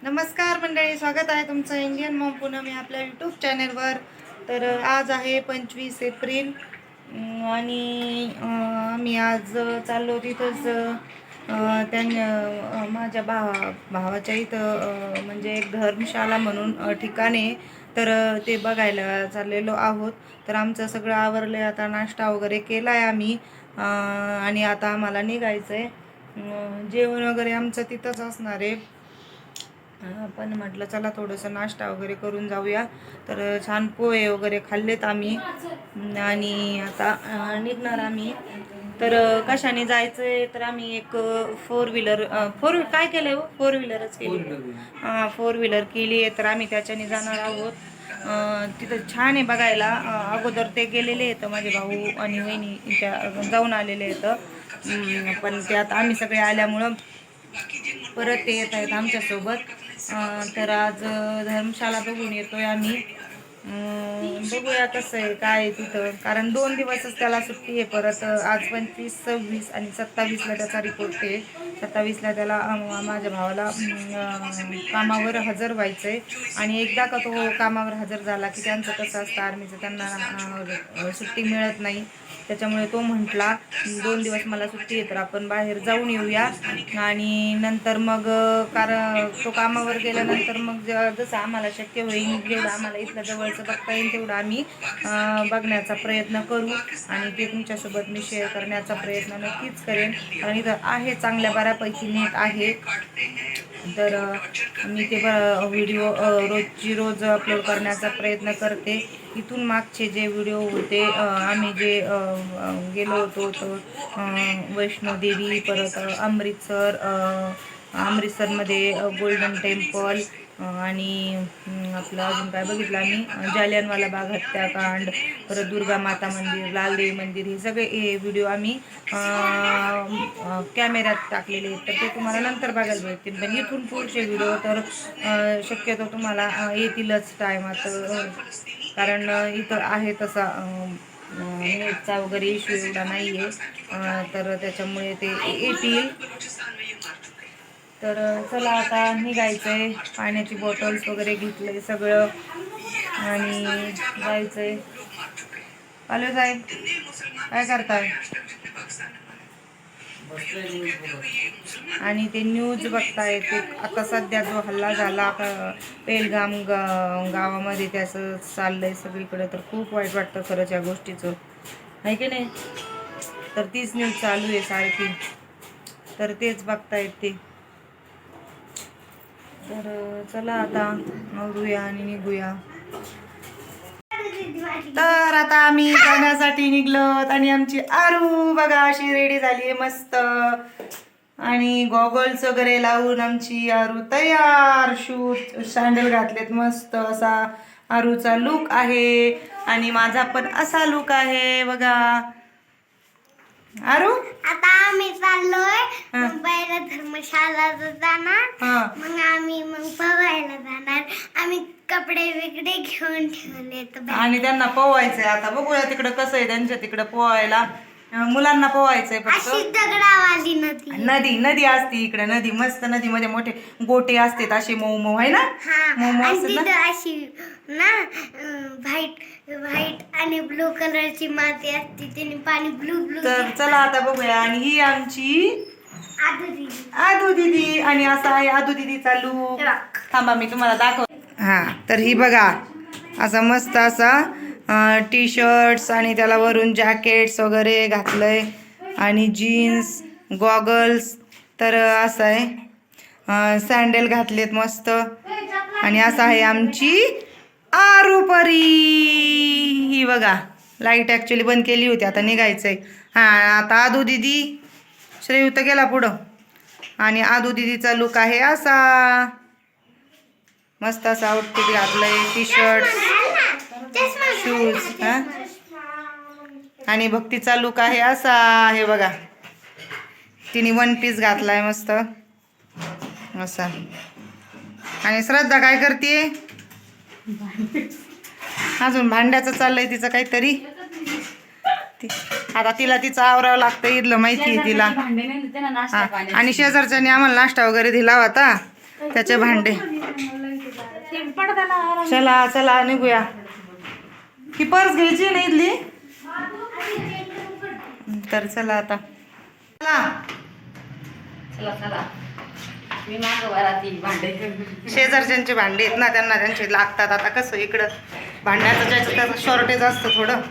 नमस्कार मंडळी, स्वागत आहे तुमचं इंडियन मॉम पूनम या आपल्या यूट्यूब चॅनलवर. तर आज आहे 25 एप्रिल आणि मी आज चाललो तिथंच माझ्या भावाच्या इथं म्हणजे एक धर्मशाला म्हणून ठिकाण आहे. तर ते बघायला चाललेलो आहोत. तर आमचं सगळं आवरलं आहे, आता नाश्ता वगैरे केला आहे आम्ही आणि आता आम्हाला निघायचं आहे. जेवण वगैरे आमचं तिथंच असणार आहे. पण म्हटलं चला थोडंसं नाश्ता वगैरे करून जाऊया. तर छान पोहे वगैरे खाल्लेत आम्ही आणि आता निघणार आम्ही. तर कशाने जायचं आहे, तर आम्ही एक फोर व्हीलर काय केलं हो, फोर व्हीलरच केली. फोर व्हीलर केली आहे, तर आम्ही त्याच्याने जाणार आहोत. तिथं छान आहे बघायला. अगोदर ते गेलेले आहेत माझे भाऊ आणि वहिनी, त्या जाऊन आलेले आहेत. पण त्यात आम्ही सगळे आल्यामुळं परत ते येत आहेत आमच्यासोबत. तर आज धर्मशाला बघून येतोय आम्ही. बघूया कसं आहे काय आहे तिथं, कारण 2 दिवसच त्याला सुट्टी आहे. परत आज 25, 26 आणि 27ला त्याचा रिपोर्ट आहे. 27ला त्याला माझ्या भावाला कामावर हजर व्हायचं आहे. आणि एकदा का तो कामावर हजर झाला की त्यांचं कसं असतं आर्मीचं, त्यांना सुट्टी मिळत नाही. त्याच्यामुळे तो म्हटला 2 दिवस मला सुट्टी आहे, तर आपण बाहेर जाऊन येऊया. आणि नंतर मग कारण तो कामावर गेल्यानंतर मग जसं आम्हाला शक्य होईल, जेवढं आम्हाला इथलं जवळचं बघता येईल तेवढं आम्ही बघण्याचा प्रयत्न करू आणि ते तुमच्यासोबत मी शेअर करण्याचा प्रयत्न नक्कीच करेन. कारण इथं आहे चांगल्या बऱ्यापैकी नेट आहे. तर मी ते व्हिडिओ रोज अपलोड करण्याचा प्रयत्न करते. इथून मागचे जे व्हिडिओ होते, आम्ही जे गेलो होतो तर वैष्णोदेवी, परत अमृतसरमध्ये गोल्डन टेम्पल आणि आपलं अजून काय बघितलं आम्ही, जालियनवाला बाग हत्याकांड, परत दुर्गा माता मंदिर, लालदेवी मंदिर, हे सगळे हे व्हिडिओ आम्ही कॅमेऱ्यात टाकलेले आहेत. तर ते तुम्हाला नंतर बघायला भेटतील. पण इथून पुढचे व्हिडिओ तर शक्यतो तुम्हाला येतीलच टायमात, कारण इथं आहे तसा नेटचा वगैरे इश्यू एवढा नाही आहे. तर त्याच्यामुळे ते येतील. तर चला आता निघायचं आहे. पाण्याची बॉटल्स वगैरे घेतले सगळं आणि जायचं आहे. हॅलो साहेब, काय करताय? आणि ते न्यूज बघताय. ते आता सध्या जो हल्ला झाला पेहलगाम गावामध्ये, त्याचं चाललंय सगळीकडे. तर खूप वाईट वाटतं खरंच या गोष्टीचं, आहे की नाही? तर तीच न्यूज चालू आहे सारखी, तर तेच बघतायत ते. तर चला आता आवरूया आणि निघूया. तर आता आम्ही जाण्यासाठी निघलोत आणि आमची आरू बघा अशी रेडी झाली आहे मस्त, आणि गॉगल्स वगैरे लावून आमची आरू तयार. शूज सँडल घातलेत, मस्त असा आरूचा लुक आहे. आणि माझा पण असा लुक आहे बघा. आरू आता आम्ही चाललोय मुंबईला धर्मशाला जाणार. मग आम्ही पवायला जाणार. आम्ही कपडे वेगळे घेऊन ठेवले आणि त्यांना पोवायचंय. आता बघूया तिकडं कसं आहे त्यांच्या तिकडं पोवायला. मुलांना पोवायचंय फक्त. दगडावाली नदी नदी असते इकडे. नदी मस्त, नदीमध्ये मोठे गोटे असतात असे मऊ मऊ, आहे ना? मऊ असते ना अशी ना, व्हाईट आणि ब्लू कलरची माती असते, त्याने पाणी ब्लू ब्लू. तर चला आता बघूया. आणि ही आमची आदू दिदी, आणि असा आहे आदू दिदीचा लूक. थांबा मी तुम्हाला दाखव. हा, तर ही बघा असा मस्त असा टी शर्ट्स आणि त्याला वरून जॅकेट्स वगैरे घातलंय आणि जीन्स, गॉगल्स. तर असं आहे, सँडल घातलेत मस्त. आणि असं आहे आमची आरूपरी. ही बघा, लाईट ॲक्च्युली बंद केली होती, आता निघायचंय. हां, आता आदू दिदी, श्रेयू तर गेला पुढं. आणि आदू दिदीचा लुक आहे असा, मस्त असं आउटफिट घातलंय, टी शर्ट, शूज. हां, आणि भक्तीचा लुक आहे असा, हे बघा तिने वन पीस घातलाय मस्त असा. आणि श्रद्धा काय करते? अजून भांड्याचं चाललंय तिचं काहीतरी. आता तिला तिचं आवरावं लागतं, इथलं माहिती आहे तिला. आणि शेजारच्याने आम्हाला नाश्ता वगैरे दिला होता, त्याचे भांडे. चला चला निघूया. ही पर्स घ्यायची ना इथली, तर चला आता. चला शेजारच्यांचे भांडे आहेत ना, त्यांना त्यांचे लागतात. आता कसं इकडं भांड्याचं त्याचं शॉर्टेज असतं थोडं,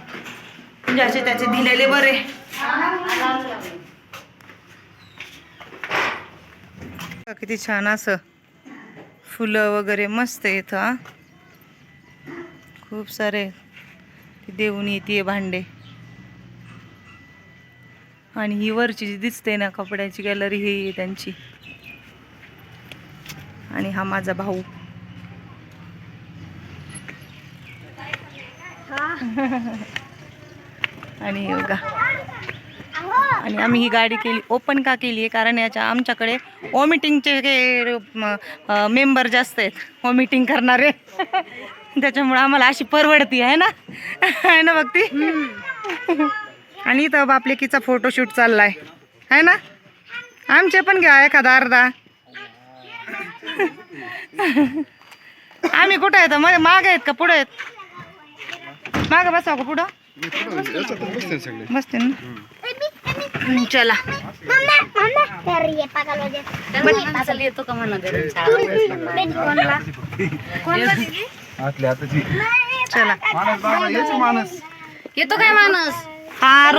ज्याचे त्याचे दिलेले बरे. किती छान असं फुलं वगैरे मस्त आहेत. हा खूप सारे देऊन येते भांडे. आणि ही वरची जी दिसते ना कपड्याची गॅलरी, ही त्यांची. आणि हा माझा भाऊ. आणि हे बघा. आणि आम्ही ही गाडी केली ओपन का केली आहे, कारण आमच्याकडे वॉमिटिंगचे मेंबर जास्त आहेत, वॉमिटिंग करणारे. त्याच्यामुळे आम्हाला अशी परवडती आहे ना, आहे ना भक्ती. आणि इथं बापलेकीचा फोटोशूट चाललाय आहे ना. आमचे पण घ्या एखादा अर्धा. आम्ही कुठं आहेत, माग आहेत का पुढे आहेत? माग बसाव का पुढं? बसते ना. चला येतो का म्हणा. चला येतो काय माणूस? हा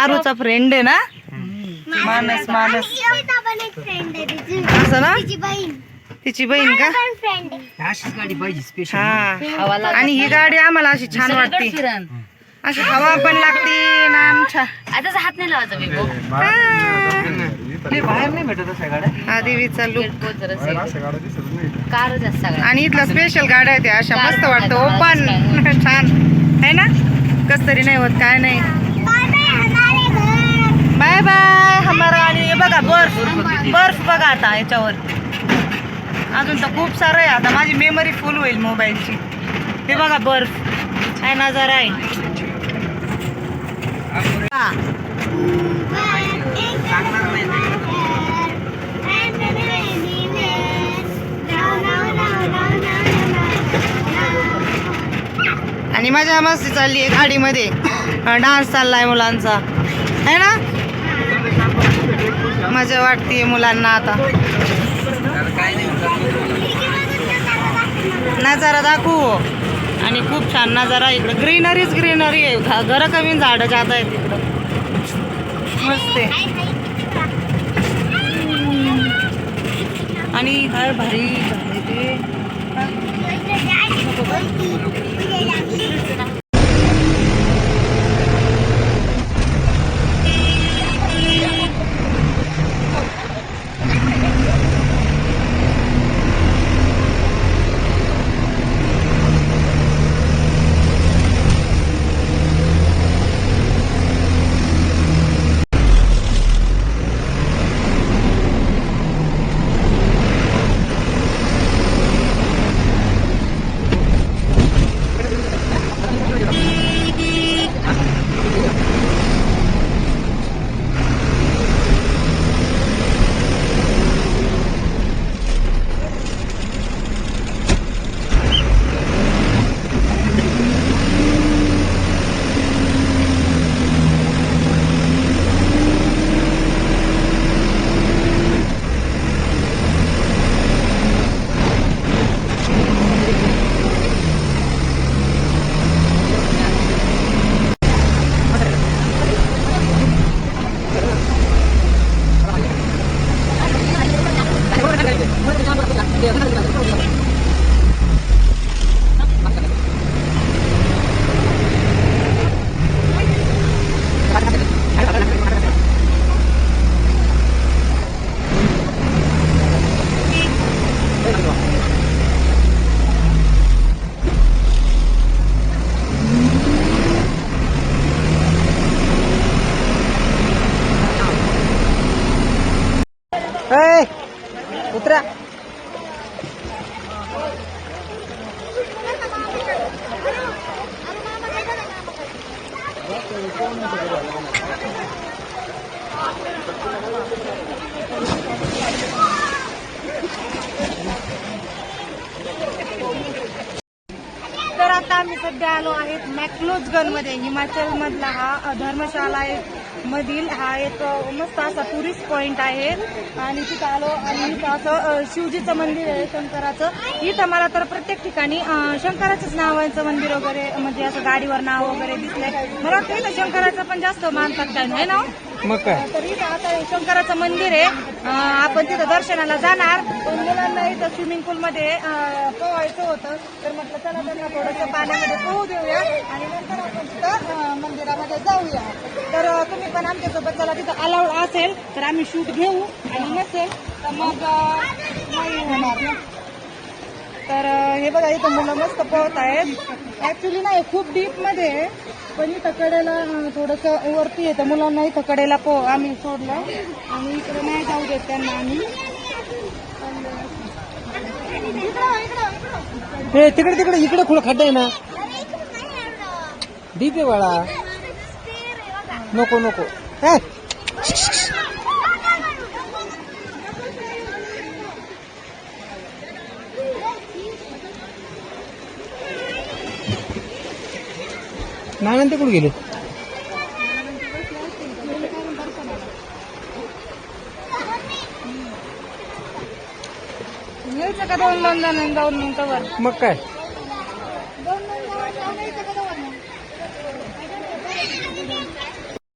आरूचा फ्रेंड आहे ना, मानस. असं ना, तिची बहीण का? गाडी पाहिजे. हा. आणि ही गाडी आम्हाला अशी छान वाटते, अशी हवा पण लागते ना आमच्या. आता हात नाही लावायचा बिबो. बाहेर नाही भेटत अशा गाड्या. हा देवीचा लुक. कारच असतात सगळ्या. आणि इथल्या स्पेशल गाड्या आहेत अशा, मस्त वाटतं. ओपन छान आहे ना, कस तरी नाही होत, काय नाही. बाय बाय हमारा. आणि हे बघा बर्फ बघा आता याच्यावर. अजून तर खूप सारं आहे. आता माझी मेमरी फुल होईल मोबाईलची. हे बघा बर्फ, काय नजारा आहे. आणि मजा मस्ती चालली आहे गाडीमध्ये. डान्स चाललाय मुलांचा, है ना. मजा वाटते मुलांना. आता नजारा दाखवू. आणि खूप छान नजारा इकडं. ग्रीनरी आहे. घरं कमी झाडं जात आहेत इकडं. मस्त आहे. आणि काय भारी झाले ते. उतरा. आम्ही सध्या आलो आहेत मॅक्लोजगन मध्ये, हिमाचल मधला हा धर्मशाला मधील हा एक मस्त असा टुरिस्ट पॉइंट आहे. आणि तिथं आलो आणि इथं असं शिवजीचं मंदिर आहे शंकराचं. इथं मला तर प्रत्येक ठिकाणी शंकराचंच नावाचं मंदिर वगैरे म्हणजे असं गाडीवर नाव वगैरे दिसलंय. मला वाटतं इथं शंकराचं पण जास्त मानतात काय नाही ना. मग काय तर इथं आता हे शंकराचं मंदिर आहे. आपण तिथं दर्शनाला जाणार, पण मुलांना इथं स्विमिंग पूलमध्ये पोहायचं होतं. तर म्हटलं चला त्यांना थोडंसं पाण्यामध्ये पोहू देऊया आणि नंतर आपण तिथं मंदिरामध्ये जाऊया. तर तुम्ही पण आमच्यासोबत चला, तिथं अलाउड असेल तर आम्ही शूट घेऊ आणि नसेल तर मग नाही होणार ना. तर हे बघा इथं मुलं मस्त पोहत आहेत. ऍक्च्युली नाही खूप डीप मध्ये आहे, पण इथं कडेला थोडंसं वरती येतं. मुलांना इथं कडेला आम्ही सोडलं आणि इकडे नाही जाऊ देत त्यांना आम्ही. हे तिकडे तिकडे इकडे खुलं खड्डा आहे ना, डीप आहे बाळा. नको नको हे. नानंद कुठे गेले? यायचं का 2 जणांनी जाऊन मिनिटावर? मग काय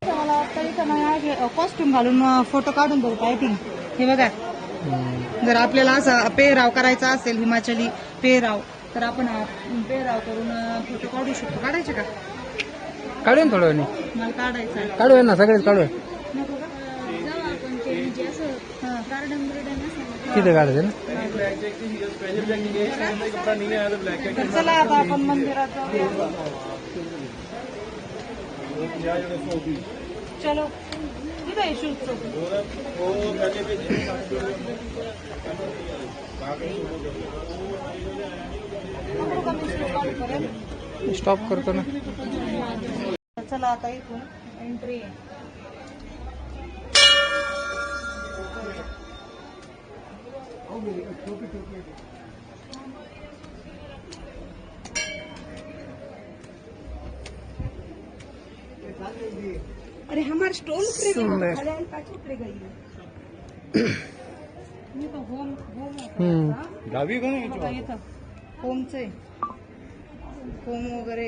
मला वाटतं इथं ना कॉस्ट्युम घालून फोटो काढून देतो आय थिंक. हे बघा, जर आपल्याला असा पेहराव करायचा असेल हिमाचली पेहराव तर आपण पेहराव करून फोटो काढू शकतो. काढायचे का? काढूया ना थोड्या वेळाने. मला काढायचं आहे. काढूया ना सगळेच काढूया. नको का? जाऊ आपण ते म्हणजे असं गार्डन बिर्डन असं. तिथे काढायचं ना. तर चला आता आपण मंदिरात जाऊया. चलो तिथं आहे शूटचं. स्टॉप करतो ना. चला आता इथून एंट्री आहे. अरे हमारे स्टोन सुंदर. गावी इथं होमचे होम वगैरे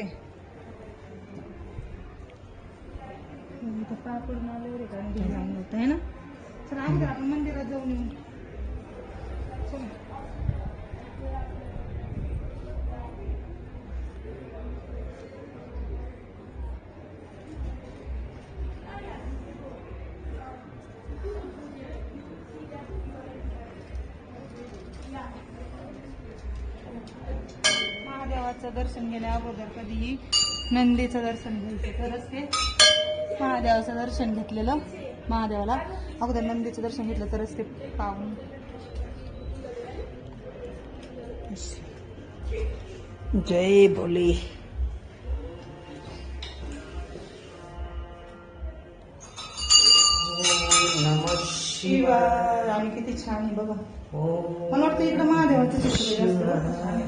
इथं पापड माल वगैरे काय होत आहे ना. चला आपण मंदिरात जाऊन येऊ. चला. महादेवाचं दर्शन घेण्या अगोदर कधीही नंदीचं दर्शन घ्यायचं, तरच ते महादेवाचं दर्शन घेतलेलं. महादेवाला अगोदर नंदीचं दर्शन घेतलं तरच ते पाहून. जय भोले. नमः शिवाय. आणि किती छान आहे बघा. मला वाटतं इकडं महादेवाचं चित्र जास्त आहे.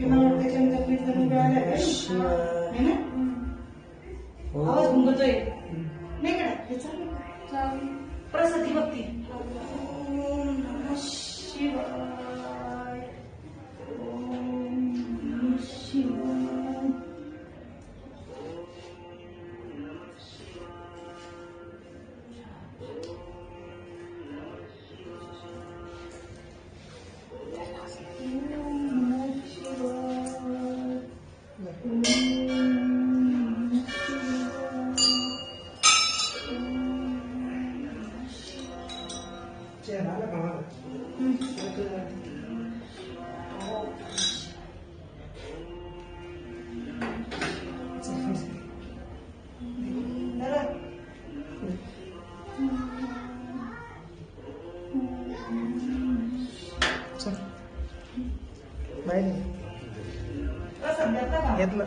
मला वाटतं चंद्रपूर आहे ना. आवाज घुमतोय नाही का? प्रसादी भक्ती. ओम नमः शिवाय. ओम नमः शिवाय. घेतलं.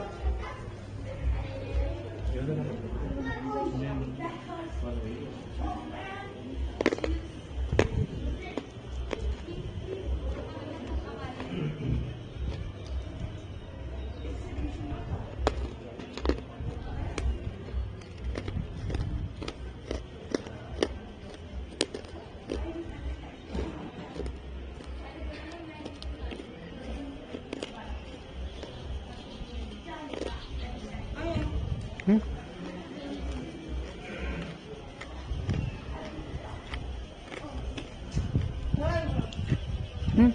हं?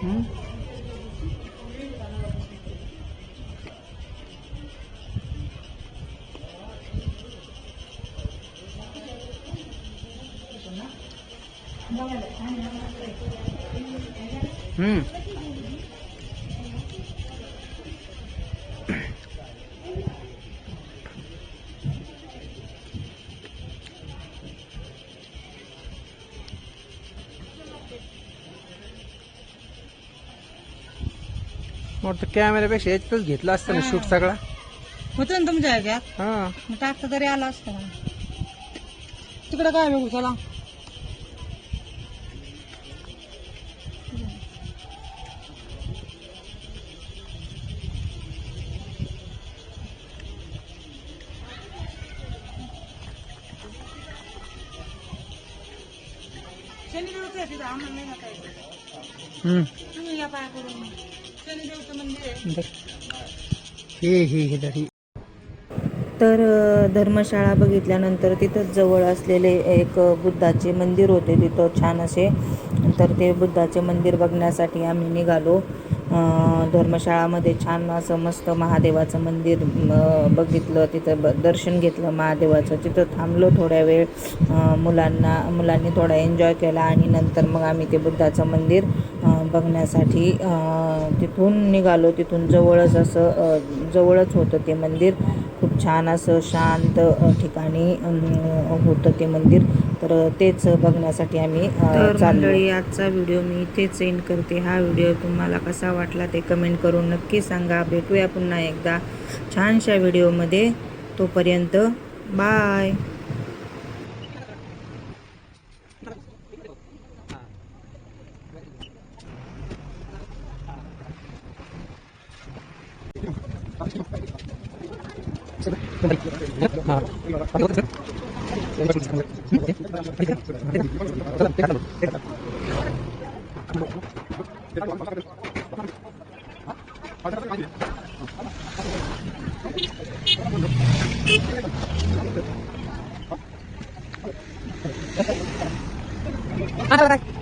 हं? हं. वाटतं कॅमेऱ्यापेक्षा याच्यातच घेतला असतं ना शूट सगळा. होतं ना तुमच्या ह्याच्यात हा मग टाकतं तरी आला असतं ना. तिकडं काय बघू चला. शनिदेवचं आहे तिथं, आम्हाला नाही जाता येत. हं. तुम्ही या पाया करून. शनिदेवचं मंदिर आहे. हे धरी. तर धर्मशाळा बघितल्यानंतर तिथंच जवळ असलेले एक बुद्धाचे मंदिर होते तिथं छान असे. तर ते बुद्धाचे मंदिर बघण्यासाठी आम्ही निघालो. धर्मशाळामध्ये छान असं मस्त महादेवाचं मंदिर बघितलं. तिथं दर्शन घेतलं महादेवाचं. तिथं थांबलो थोड्या वेळ. मुलांनी थोडा एन्जॉय केला आणि नंतर मग आम्ही ते बुद्धाचं मंदिर बघण्यासाठी तिथून निघालो. तिथून जवळच होतं ते मंदिर. खूप छान असं शांत ठिकाणी होतं ते मंदिर. तर तेच बघण्यासाठी आम्ही मंडळी आजचा व्हिडिओ मी इथेच एंड करते. हा व्हिडिओ तुम्हाला कसा वाटला ते कमेंट करून नक्की सांगा. भेटूया पुन्हा एकदा छानशा व्हिडिओमध्ये. तोपर्यंत बाय. हा